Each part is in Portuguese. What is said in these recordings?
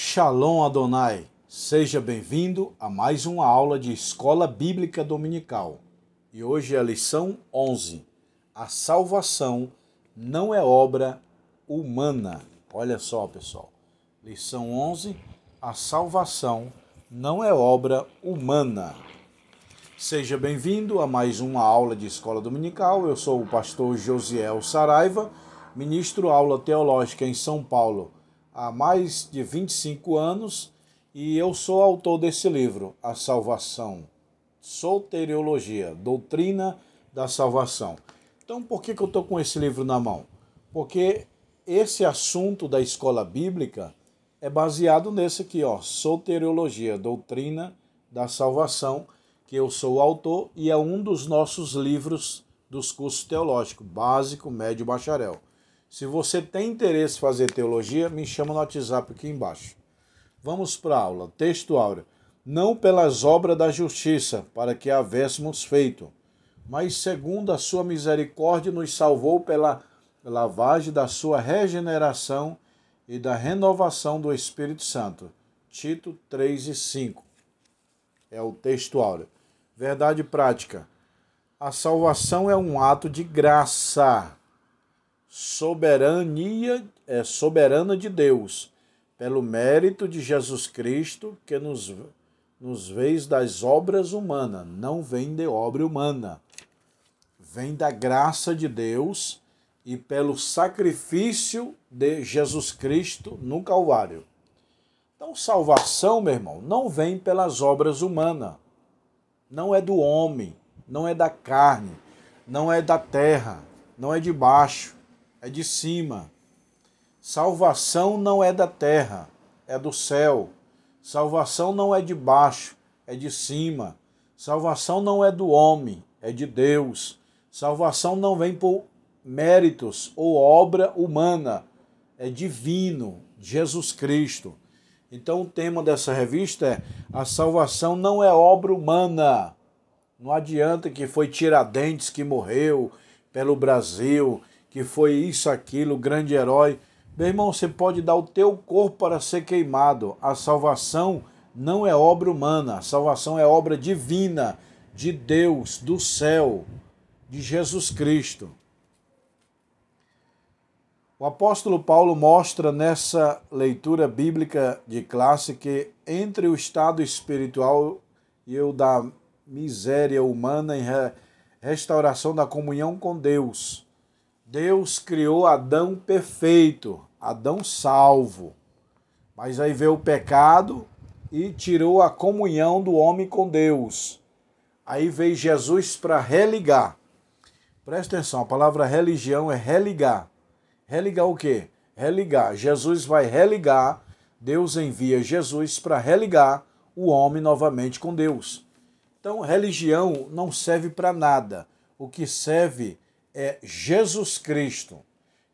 Shalom Adonai, seja bem-vindo a mais uma aula de Escola Bíblica Dominical. E hoje é a lição 11. A salvação não é obra humana. Olha só, pessoal. Lição 11. A salvação não é obra humana. Seja bem-vindo a mais uma aula de Escola Dominical. Eu sou o pastor Josiel Saraiva, ministro aula teológica em São Paulo há mais de 25 anos e eu sou autor desse livro, A Salvação, Soteriologia, Doutrina da Salvação. Então, por que eu estou com esse livro na mão? Porque esse assunto da escola bíblica é baseado nesse aqui, Soteriologia, Doutrina da Salvação, que eu sou o autor e é um dos nossos livros dos cursos teológicos, básico, médio e bacharel. Se você tem interesse em fazer teologia, me chama no WhatsApp aqui embaixo. Vamos para a aula. Texto áureo. Não pelas obras da justiça, para que havéssemos feito, mas segundo a sua misericórdia nos salvou pela lavagem da sua regeneração e da renovação do Espírito Santo. Tito 3:5. É o texto áureo. Verdade prática. A salvação é um ato de graça, soberana de Deus, pelo mérito de Jesus Cristo, que nos vem das obras humanas, não vem de obra humana, vem da graça de Deus e pelo sacrifício de Jesus Cristo no Calvário. Então, salvação, meu irmão, não vem pelas obras humanas, não é do homem, não é da carne, não é da terra, não é de baixo, é de cima. Salvação não é da terra, é do céu. Salvação não é de baixo, é de cima. Salvação não é do homem, é de Deus. Salvação não vem por méritos ou obra humana, é divino, Jesus Cristo. Então o tema dessa revista é: a salvação não é obra humana. Não adianta que foi Tiradentes que morreu pelo Brasil, que foi isso, aquilo, grande herói. Meu irmão, você pode dar o teu corpo para ser queimado. A salvação não é obra humana. A salvação é obra divina, de Deus, do céu, de Jesus Cristo. O apóstolo Paulo mostra nessa leitura bíblica de classe que entre o estado espiritual e o da miséria humana em restauração da comunhão com Deus, Deus criou Adão perfeito, Adão salvo. Mas aí veio o pecado e tirou a comunhão do homem com Deus. Aí veio Jesus para religar. Presta atenção, a palavra religião é religar. Religar o quê? Religar. Jesus vai religar, Deus envia Jesus para religar o homem novamente com Deus. Então, religião não serve para nada. O que serve é Jesus Cristo.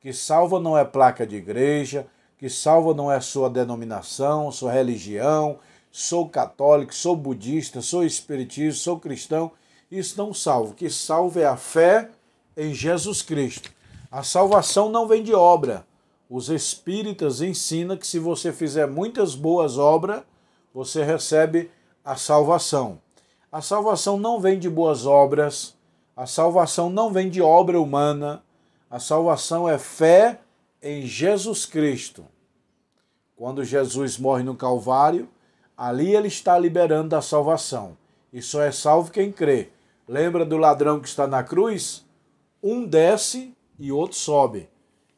Que salva não é placa de igreja, que salva não é sua denominação, sua religião, sou católico, sou budista, sou espiritista, sou cristão. Isso não salva. O que salva é a fé em Jesus Cristo. A salvação não vem de obra. Os espíritas ensinam que se você fizer muitas boas obras, você recebe a salvação. A salvação não vem de boas obras, a salvação não vem de obra humana, a salvação é fé em Jesus Cristo. Quando Jesus morre no Calvário, ali ele está liberando a salvação. E só é salvo quem crê. Lembra do ladrão que está na cruz? Um desce e outro sobe.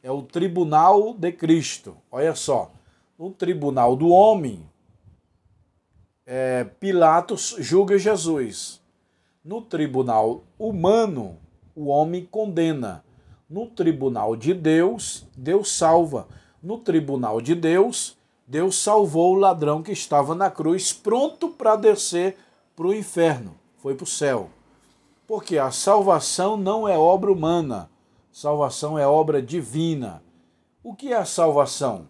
É o tribunal de Cristo. Olha só, no tribunal do homem, Pilatos julga Jesus. No tribunal humano, o homem condena. No tribunal de Deus, Deus salva. No tribunal de Deus, Deus salvou o ladrão que estava na cruz, pronto para descer para o inferno. Foi para o céu. Porque a salvação não é obra humana. Salvação é obra divina. O que é a salvação?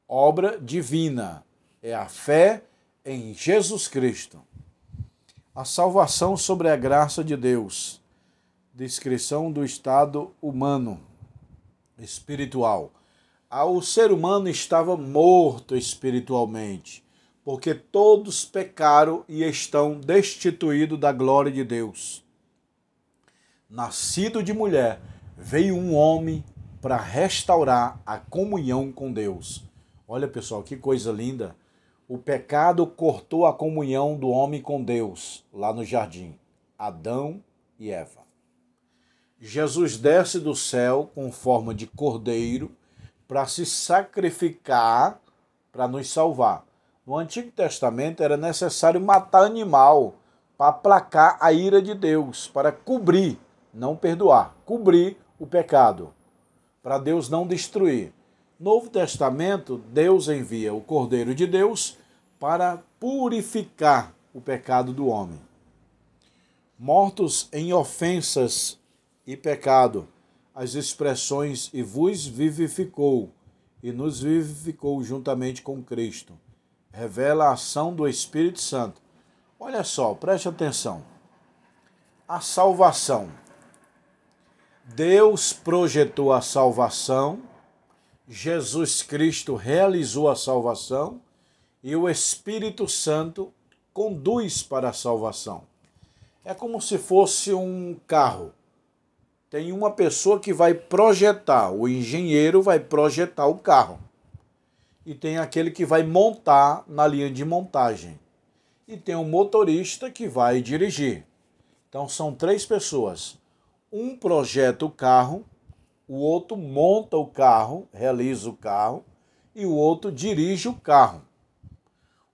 Obra divina. É a fé em Jesus Cristo. A salvação sobre a graça de Deus. Descrição do estado humano, espiritual. O ser humano estava morto espiritualmente, porque todos pecaram e estão destituídos da glória de Deus. Nascido de mulher, veio um homem para restaurar a comunhão com Deus. Olha, pessoal, que coisa linda. O pecado cortou a comunhão do homem com Deus, lá no jardim. Adão e Eva. Jesus desce do céu com forma de cordeiro para se sacrificar para nos salvar. No Antigo Testamento era necessário matar animal para aplacar a ira de Deus, para cobrir, não perdoar, cobrir o pecado, para Deus não destruir. No Novo Testamento, Deus envia o Cordeiro de Deus para purificar o pecado do homem. Mortos em ofensas e pecado, as expressões "e vos vivificou", e nos vivificou juntamente com Cristo. Revela a ação do Espírito Santo. Olha só, preste atenção. A salvação. Deus projetou a salvação, Jesus Cristo realizou a salvação e o Espírito Santo conduz para a salvação. É como se fosse um carro. Tem uma pessoa que vai projetar, o engenheiro vai projetar o carro. E tem aquele que vai montar na linha de montagem. E tem um motorista que vai dirigir. Então são 3 pessoas. Um projeta o carro, o outro monta o carro, realiza o carro, e o outro dirige o carro.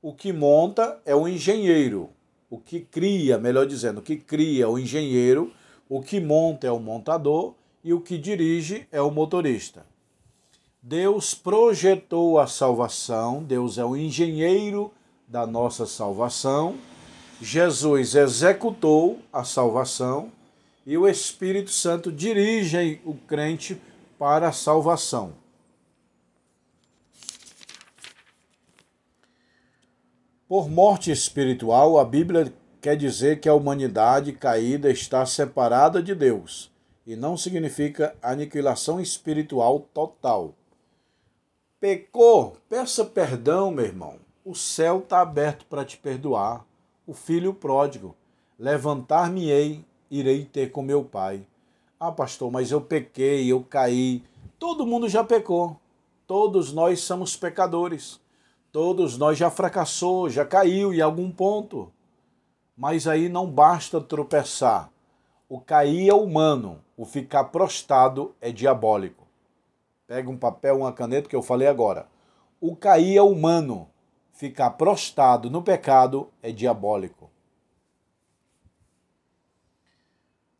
O que monta é o engenheiro, o que cria, melhor dizendo, o que cria é o engenheiro, o que monta é o montador e o que dirige é o motorista. Deus projetou a salvação, Deus é o engenheiro da nossa salvação, Jesus executou a salvação e o Espírito Santo dirige o crente para a salvação. Por morte espiritual, a Bíblia quer dizer que a humanidade caída está separada de Deus, e não significa aniquilação espiritual total. Pecou, peça perdão, meu irmão. O céu está aberto para te perdoar. O filho pródigo, levantar-me-ei, irei ter com meu pai. Ah, pastor, mas eu pequei, eu caí. Todo mundo já pecou. Todos nós somos pecadores. Todos nós já fracassou, já caiu em algum ponto. Mas aí não basta tropeçar. O cair é humano, o ficar prostrado é diabólico. Pega um papel, uma caneta que eu falei agora. O cair é humano, ficar prostrado no pecado é diabólico.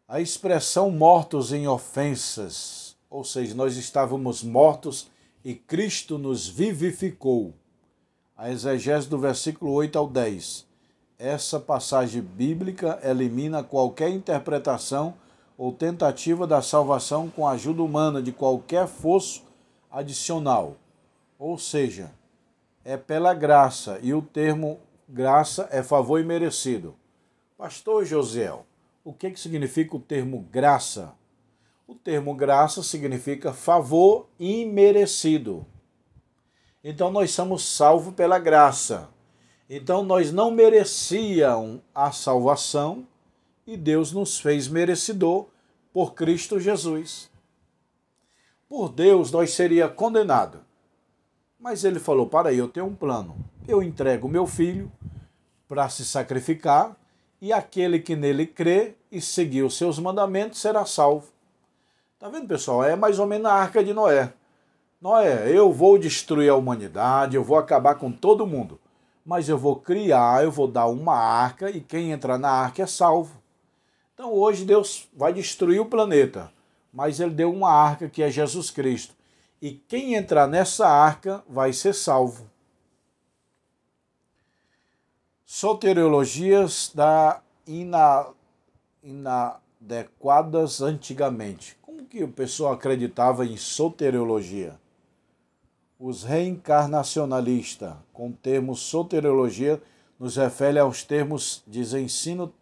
A expressão mortos em ofensas, ou seja, nós estávamos mortos e Cristo nos vivificou. A exegese do versículo 8 ao 10. Essa passagem bíblica elimina qualquer interpretação ou tentativa da salvação com a ajuda humana de qualquer fosso adicional. Ou seja, é pela graça, e o termo graça é favor imerecido. Pastor Josiel, o que significa o termo graça? O termo graça significa favor imerecido. Então nós somos salvos pela graça. Então nós não merecíamos a salvação e Deus nos fez merecedor por Cristo Jesus. Por Deus nós seríamos condenados. Mas ele falou, para aí, eu tenho um plano. Eu entrego meu filho para se sacrificar e aquele que nele crê e seguir os seus mandamentos será salvo. Tá vendo, pessoal? É mais ou menos a arca de Noé. Noé, eu vou destruir a humanidade, eu vou acabar com todo mundo. Mas eu vou criar, eu vou dar uma arca e quem entrar na arca é salvo. Então hoje Deus vai destruir o planeta, mas ele deu uma arca que é Jesus Cristo. E quem entrar nessa arca vai ser salvo. Soteriologias inadequadas antigamente. Como que o pessoal acreditava em soteriologia? Os reencarnacionalistas, com o termo soteriologia, nos refere aos termos de ensino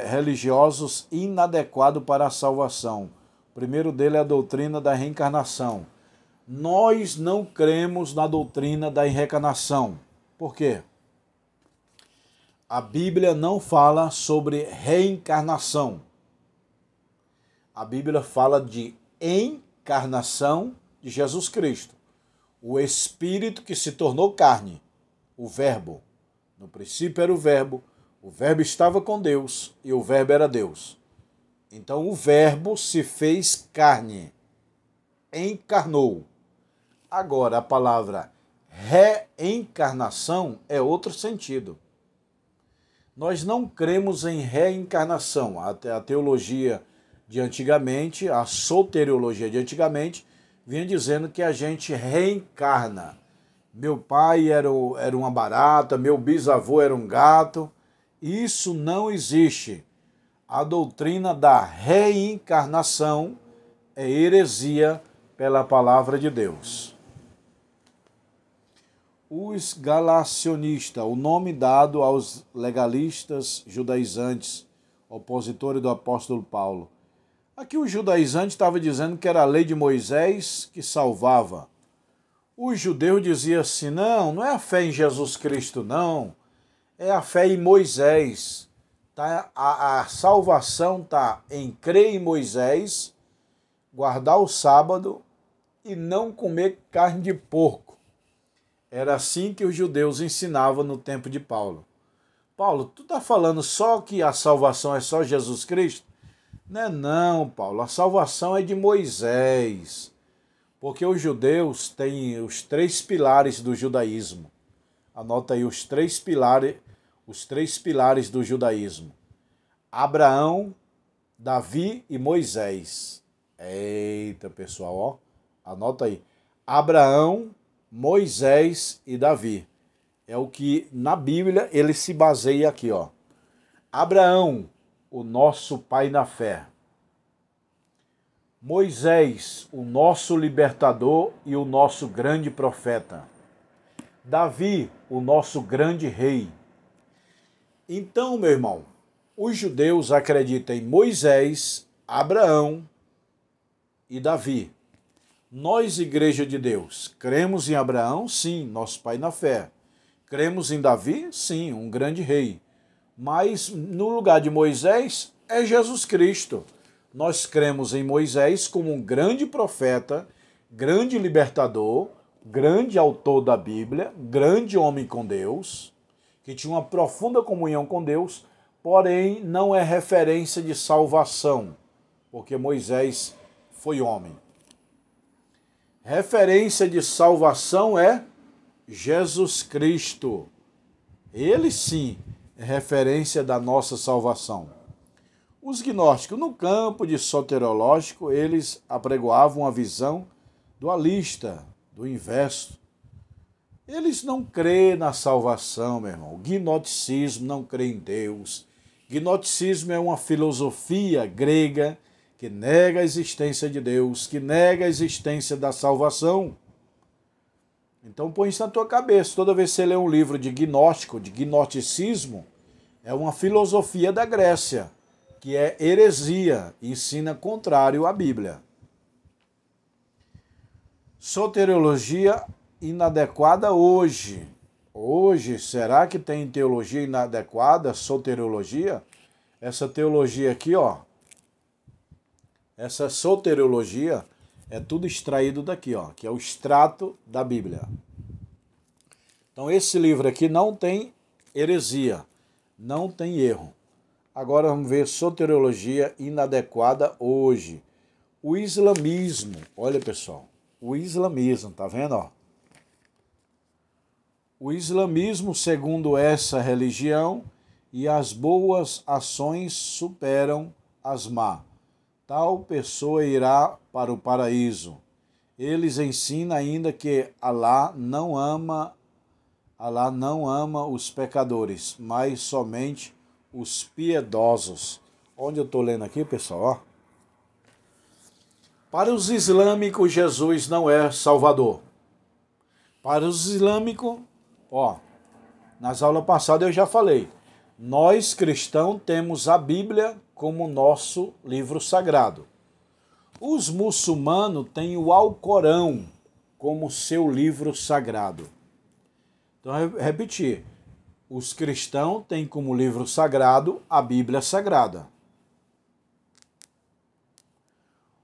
religiosos inadequados para a salvação. O primeiro dele é a doutrina da reencarnação. Nós não cremos na doutrina da reencarnação. Por quê? A Bíblia não fala sobre reencarnação. A Bíblia fala de encarnação de Jesus Cristo, o Espírito que se tornou carne, o Verbo. No princípio era o Verbo estava com Deus e o Verbo era Deus. Então o Verbo se fez carne, encarnou. Agora a palavra reencarnação é outro sentido. Nós não cremos em reencarnação. Até a teologia de antigamente, a soteriologia de antigamente, vinha dizendo que a gente reencarna. Meu pai era uma barata, meu bisavô era um gato. Isso não existe. A doutrina da reencarnação é heresia pela palavra de Deus. Os galacionistas, o nome dado aos legalistas judaizantes, opositores do apóstolo Paulo. Aqui o judaizante estava dizendo que era a lei de Moisés que salvava. O judeu dizia assim, não é a fé em Jesus Cristo, não. É a fé em Moisés. Tá? A salvação está em crer em Moisés, guardar o sábado e não comer carne de porco. Era assim que os judeus ensinavam no tempo de Paulo. Paulo, tu está falando só que a salvação é só Jesus Cristo? Não, Paulo, a salvação é de Moisés. Porque os judeus têm os 3 pilares do judaísmo. Anota aí os três pilares do judaísmo. Abraão, Davi e Moisés. Eita, pessoal, ó. Anota aí. Abraão, Moisés e Davi. É o que na Bíblia ele se baseia aqui, ó. Abraão, o nosso pai na fé. Moisés, o nosso libertador e o nosso grande profeta. Davi, o nosso grande rei. Então, meu irmão, os judeus acreditam em Moisés, Abraão e Davi. Nós, Igreja de Deus, cremos em Abraão? Sim, nosso pai na fé. Cremos em Davi? Sim, um grande rei. Mas no lugar de Moisés é Jesus Cristo. Nós cremos em Moisés como um grande profeta, grande libertador, grande autor da Bíblia, grande homem com Deus, que tinha uma profunda comunhão com Deus, porém não é referência de salvação, porque Moisés foi homem. Referência de salvação é Jesus Cristo. Ele sim é referência da nossa salvação. Os gnósticos, no campo de soteriológico, eles apregoavam a visão dualista, do inverso. Eles não crêem na salvação, meu irmão. O gnosticismo não crê em Deus. Gnosticismo é uma filosofia grega que nega a existência de Deus, que nega a existência da salvação. Então põe isso na tua cabeça. Toda vez que você lê um livro de gnóstico, de gnosticismo, é uma filosofia da Grécia, que é heresia, ensina contrário à Bíblia. Soteriologia inadequada hoje. Hoje, será que tem teologia inadequada, soteriologia? Essa teologia aqui, ó. Essa soteriologia é tudo extraído daqui, ó, que é o extrato da Bíblia. Então esse livro aqui não tem heresia, não tem erro. Agora vamos ver soteriologia inadequada hoje. O islamismo, olha pessoal, o islamismo, tá vendo, ó? O islamismo, segundo essa religião, e as boas ações superam as más. Tal pessoa irá para o paraíso. Eles ensinam ainda que Alá não ama os pecadores, mas somente os piedosos. Onde eu estou lendo aqui, pessoal? Ó. Para os islâmicos, Jesus não é Salvador. Para os islâmicos, ó, nas aulas passadas eu já falei, nós cristãos temos a Bíblia como nosso livro sagrado. Os muçulmanos têm o Alcorão. como seu livro sagrado. Então, repetir, os cristãos têm como livro sagrado a Bíblia Sagrada.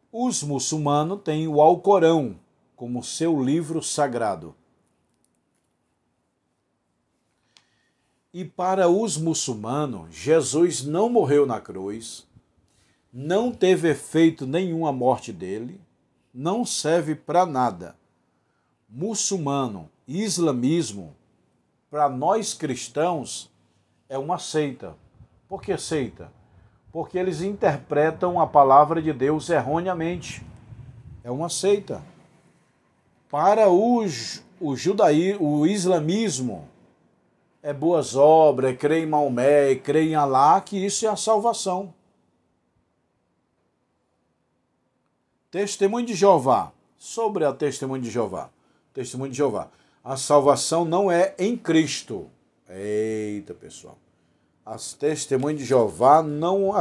Os muçulmanos têm o Alcorão como seu livro sagrado. E para os muçulmanos, Jesus não morreu na cruz, não teve efeito nenhum a morte dele, não serve para nada. Muçulmano, islamismo, para nós cristãos, é uma seita. Por que seita? Porque eles interpretam a palavra de Deus erroneamente. É uma seita. Para o islamismo, é boas obras, é crer em Maomé, é crer em Alá, que isso é a salvação. Testemunho de Jeová. Sobre a testemunho de Jeová. Testemunho de Jeová. A salvação não é em Cristo. Eita, pessoal. As testemunhas de Jeová não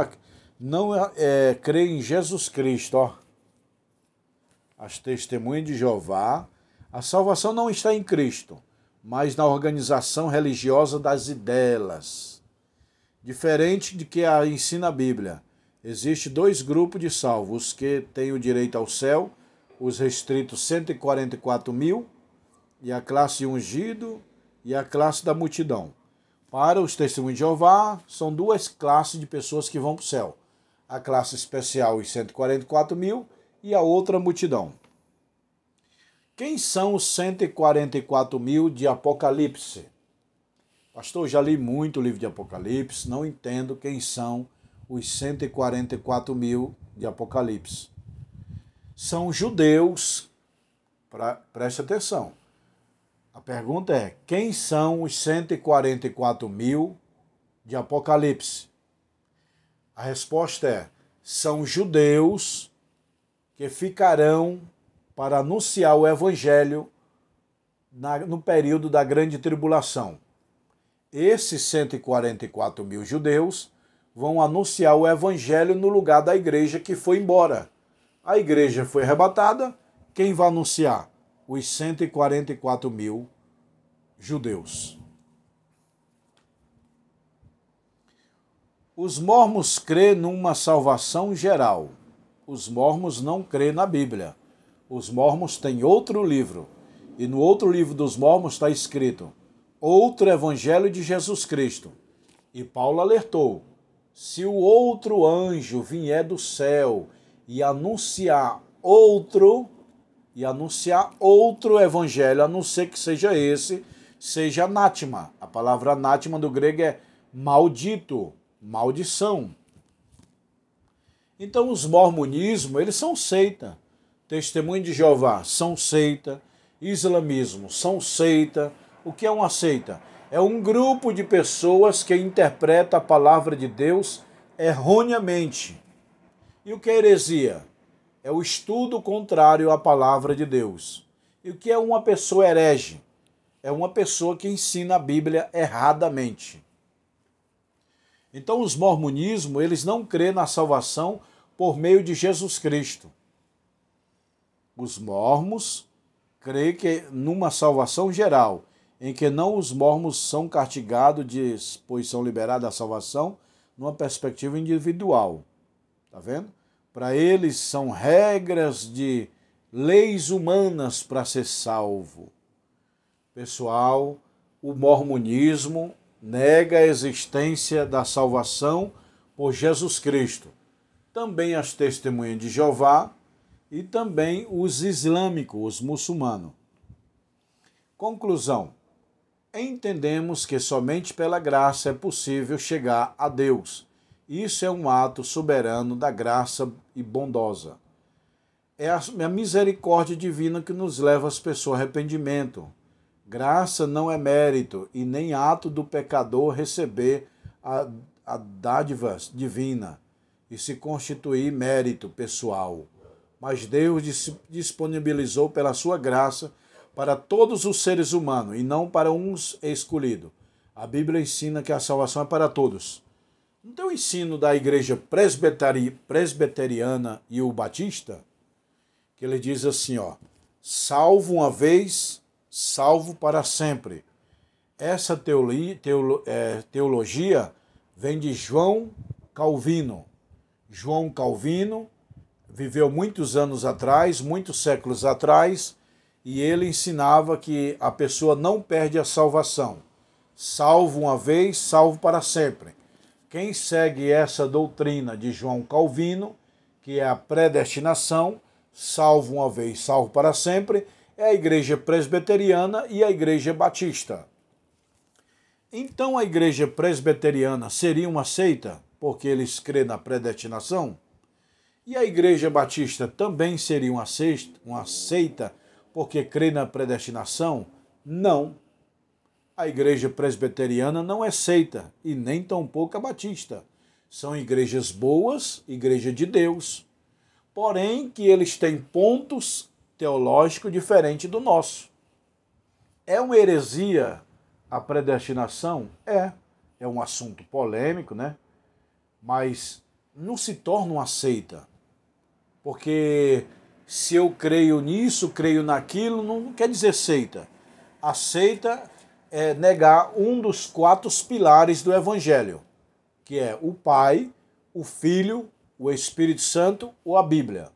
creem em Jesus Cristo. Ó. As testemunhas de Jeová, a salvação não está em Cristo, mas na organização religiosa das ideias. Diferente de que ensina a Bíblia. Existem dois grupos de salvos, os que têm o direito ao céu, os restritos 144 mil, e a classe ungido e a classe da multidão. Para os testemunhos de Jeová, são duas classes de pessoas que vão para o céu. A classe especial, os 144 mil, e a outra multidão. Quem são os 144 mil de Apocalipse? Pastor, já li muito o livro de Apocalipse, não entendo quem são os 144 mil de Apocalipse. São judeus, preste atenção. A pergunta é, quem são os 144 mil de Apocalipse? A resposta é, são judeus que ficarão para anunciar o evangelho no período da grande tribulação. Esses 144 mil judeus vão anunciar o evangelho no lugar da igreja que foi embora. A igreja foi arrebatada, quem vai anunciar? Os 144 mil judeus. Os mormons crêem numa salvação geral. Os mormons não crêem na Bíblia. Os mormons têm outro livro. E no outro livro dos mormons está escrito outro evangelho de Jesus Cristo. E Paulo alertou, se o outro anjo vier do céu e anunciar outro evangelho, a não ser que seja esse, seja anátema. A palavra anátema do grego é maldito, maldição. Então os mormonismos, eles são seita. Testemunho de Jeová são seita. Islamismo são seita. O que é uma seita? É um grupo de pessoas que interpreta a palavra de Deus erroneamente. E o que é heresia? É o estudo contrário à palavra de Deus. E o que é uma pessoa herege? É uma pessoa que ensina a Bíblia erradamente. Então os mormonismos, eles não crêem na salvação por meio de Jesus Cristo. Os mormons creem que numa salvação geral, em que não os mormons são castigados pois são liberados da salvação, numa perspectiva individual. Tá vendo? Para eles são regras de leis humanas para ser salvo. Pessoal, o mormonismo nega a existência da salvação por Jesus Cristo. Também as testemunhas de Jeová e também os islâmicos, os muçulmanos. Conclusão. Entendemos que somente pela graça é possível chegar a Deus. Isso é um ato soberano da graça e bondosa. É a misericórdia divina que nos leva as pessoas ao arrependimento. Graça não é mérito e nem ato do pecador receber a dádiva divina e se constituir mérito pessoal. Mas Deus disponibilizou pela sua graça para todos os seres humanos e não para uns escolhidos. A Bíblia ensina que a salvação é para todos. Não tem o ensino da igreja presbiteriana e o batista? Que ele diz assim, ó, salvo uma vez, salvo para sempre. Essa teologia vem de João Calvino. João Calvino viveu muitos anos atrás, muitos séculos atrás, e ele ensinava que a pessoa não perde a salvação. Salvo uma vez, salvo para sempre. Quem segue essa doutrina de João Calvino, que é a predestinação, salvo uma vez, salvo para sempre, é a igreja presbiteriana e a igreja batista. Então a igreja presbiteriana seria uma seita, porque eles crêem na predestinação? E a igreja batista também seria uma seita, porque crê na predestinação? Não. A igreja presbiteriana não é seita, e nem tampouco a batista. São igrejas boas, igreja de Deus. Porém, que eles têm pontos teológicos diferentes do nosso. É uma heresia a predestinação? É um assunto polêmico, né? Mas não se torna uma seita. Porque se eu creio nisso, creio naquilo, não quer dizer seita. A seita é negar um dos 4 pilares do Evangelho, que é o Pai, o Filho, o Espírito Santo ou a Bíblia.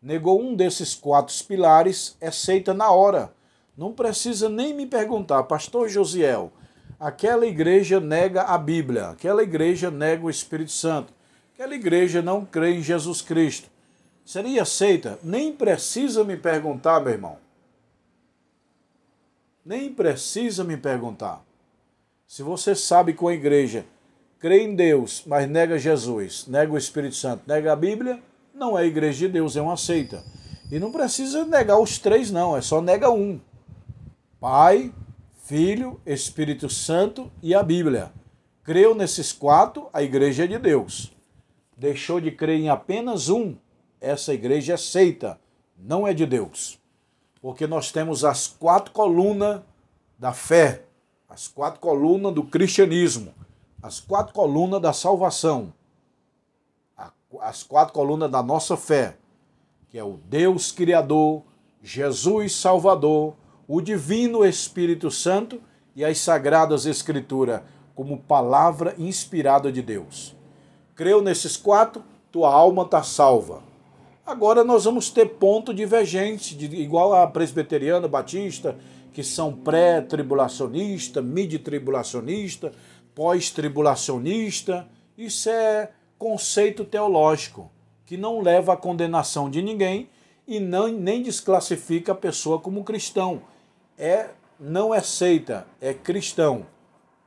Negou um desses 4 pilares, é seita na hora. Não precisa nem me perguntar, pastor Josiel, aquela igreja nega a Bíblia, aquela igreja nega o Espírito Santo, aquela igreja não crê em Jesus Cristo. Seria seita? Nem precisa me perguntar, meu irmão. Nem precisa me perguntar. Se você sabe que uma igreja crê em Deus, mas nega Jesus, nega o Espírito Santo, nega a Bíblia, não é igreja de Deus, é uma seita. E não precisa negar os 3 não, é só nega um. Pai, Filho, Espírito Santo e a Bíblia. Creu nesses 4, a igreja é de Deus. Deixou de crer em apenas um, essa igreja é seita, não é de Deus. Porque nós temos as 4 colunas da fé, as 4 colunas do cristianismo, as 4 colunas da salvação, as 4 colunas da nossa fé, que é o Deus Criador, Jesus Salvador, o Divino Espírito Santo e as Sagradas Escrituras, como palavra inspirada de Deus. Creu nesses 4, tua alma está salva. Agora nós vamos ter ponto divergente, igual a presbiteriana, batista, que são pré-tribulacionista, mid-tribulacionista, pós-tribulacionista. Isso é conceito teológico, que não leva à condenação de ninguém e nem desclassifica a pessoa como cristão. Não é seita, é cristão.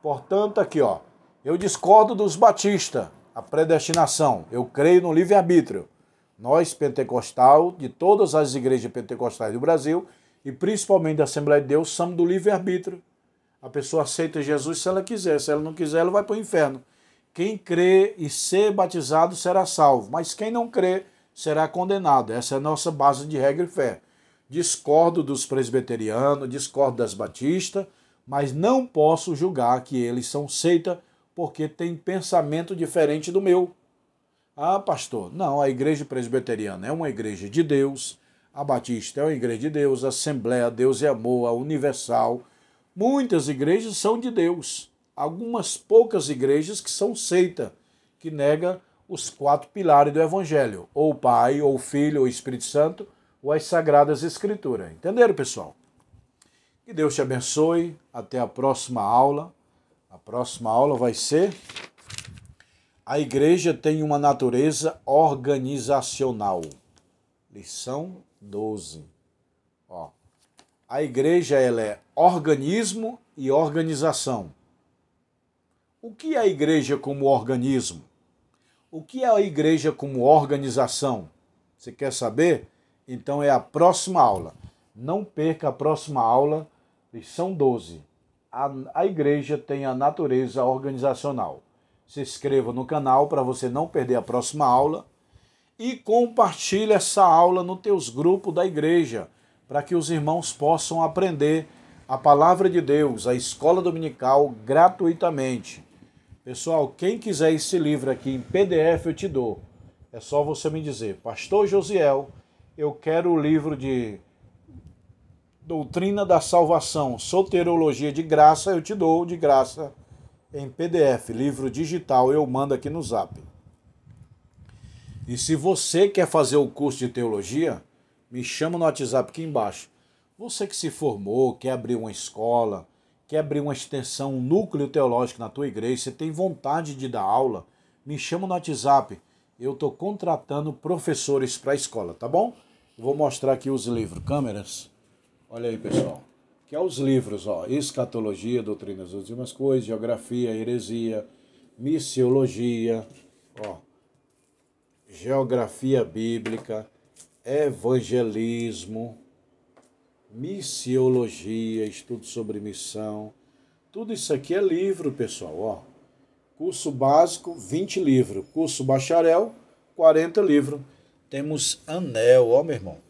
Portanto, aqui, ó, eu discordo dos batistas, a predestinação. Eu creio no livre-arbítrio. Nós, pentecostal, de todas as igrejas pentecostais do Brasil, e principalmente da Assembleia de Deus, somos do livre-arbítrio. A pessoa aceita Jesus se ela quiser, se ela não quiser, ela vai para o inferno. Quem crê e ser batizado será salvo, mas quem não crê será condenado. Essa é a nossa base de regra e fé. Discordo dos presbiterianos, discordo das batistas, mas não posso julgar que eles são seita porque têm pensamento diferente do meu. Ah, pastor, não, a igreja presbiteriana é uma igreja de Deus, a batista é uma igreja de Deus, a Assembleia, Deus é Amor, a Universal. Muitas igrejas são de Deus. Algumas poucas igrejas que são seita, que nega os 4 pilares do Evangelho, ou o Pai, ou o Filho, ou o Espírito Santo, ou as Sagradas Escrituras. Entenderam, pessoal? Que Deus te abençoe. Até a próxima aula. A próxima aula vai ser: a igreja tem uma natureza organizacional. Lição 12. Ó, a igreja ela é organismo e organização. O que é a igreja como organismo? O que é a igreja como organização? Você quer saber? Então é a próxima aula. Não perca a próxima aula, lição 12. A igreja tem a natureza organizacional. Se inscreva no canal para você não perder a próxima aula e compartilhe essa aula nos teus grupos da igreja, para que os irmãos possam aprender a palavra de Deus, a escola dominical, gratuitamente. Pessoal, quem quiser esse livro aqui em PDF eu te dou. É só você me dizer: Pastor Josiel, eu quero o livro de Doutrina da Salvação, Soteriologia de Graça, eu te dou de graça em PDF, livro digital, eu mando aqui no Zap. E se você quer fazer o curso de teologia, me chama no WhatsApp aqui embaixo. Você que se formou, quer abrir uma escola, quer abrir uma extensão, um núcleo teológico na tua igreja, você tem vontade de dar aula, me chama no WhatsApp. Eu estou contratando professores para a escola, tá bom? Vou mostrar aqui os livros, câmeras. Olha aí, pessoal. Que é os livros, ó, Escatologia, Doutrinas das Últimas Coisas, Geografia, Heresia, Missiologia, ó, Geografia Bíblica, Evangelismo, Missiologia, Estudo sobre Missão. Tudo isso aqui é livro, pessoal, ó. Curso básico, 20 livros. Curso bacharel, 40 livros. Temos anel, ó, meu irmão.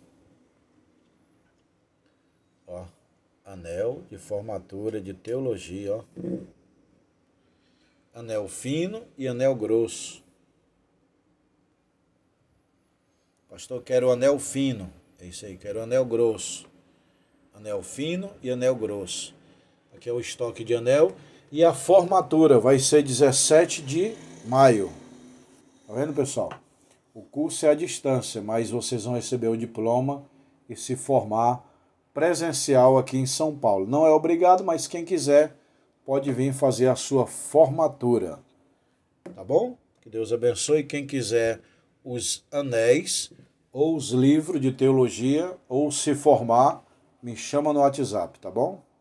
Ó, anel de formatura de teologia, ó. Anel fino e anel grosso. Pastor, quero o anel fino. É isso aí, quero o anel grosso. Anel fino e anel grosso. Aqui é o estoque de anel. E a formatura vai ser 17 de maio. Tá vendo, pessoal? O curso é à distância, mas vocês vão receber o diploma e se formar presencial aqui em São Paulo. Não é obrigado, mas quem quiser pode vir fazer a sua formatura. Tá bom? Que Deus abençoe. Quem quiser os anéis ou os livros de teologia ou se formar, me chama no WhatsApp, tá bom?